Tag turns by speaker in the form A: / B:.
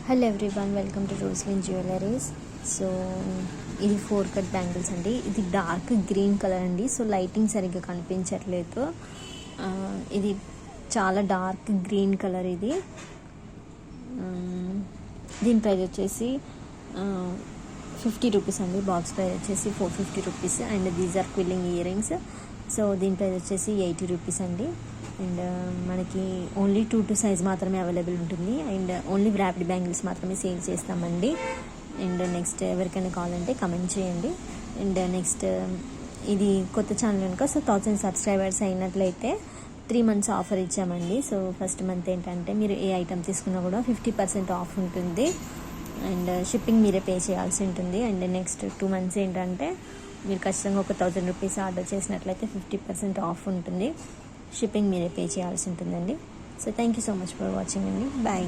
A: Hello everyone, welcome to Roslin jewelleries. So ఇది 4 cut bangles అండి. ఇది డార్క్ గ్రీన్ కలర్ అండి. సో లైటింగ్ సరిగ్గా కనిపించట్లేదు. ఇది చాలా డార్క్ గ్రీన్ కలర్. ఇది దీని ప్రైస్ వచ్చేసి 50 రూపీస్ అండి. బాక్స్ ప్రైస్ వచ్చేసి 450 rupees. And these are quilling earrings. So దీని ప్రైస్ వచ్చేసి 80 రూపీస్ అండి. అండ్ మనకి ఓన్లీ 2 సైజ్ మాత్రమే అవైలబుల్ ఉంటుంది. అండ్ ఓన్లీ వ్రాప్డ్ బ్యాంగిల్స్ మాత్రమే సేల్ చేస్తామండి. అండ్ నెక్స్ట్ ఎవరికైనా కావాలంటే కమెంట్ చేయండి. అండ్ నెక్స్ట్ ఇది కొత్త ఛానల్ కనుక సో 1000 సబ్స్క్రైబర్స్ అయినట్లయితే 3 months ఆఫర్ ఇచ్చామండి. సో ఫస్ట్ మంత్ ఏంటంటే మీరు ఏ ఐటమ్ తీసుకున్నా కూడా 50% ఆఫ్ ఉంటుంది. అండ్ షిప్పింగ్ మీరే పే చేయాల్సి ఉంటుంది. అండ్ నెక్స్ట్ 2 months ఏంటంటే మీరు ఖచ్చితంగా ఒక 1000 రూపీస్ ఆర్డర్ చేసినట్లయితే 50% ఆఫ్ ఉంటుంది. షిప్పింగ్ మీరే పే చేయాల్సి ఉంటుందండి. So thank you so much for watching అండి. బాయ్.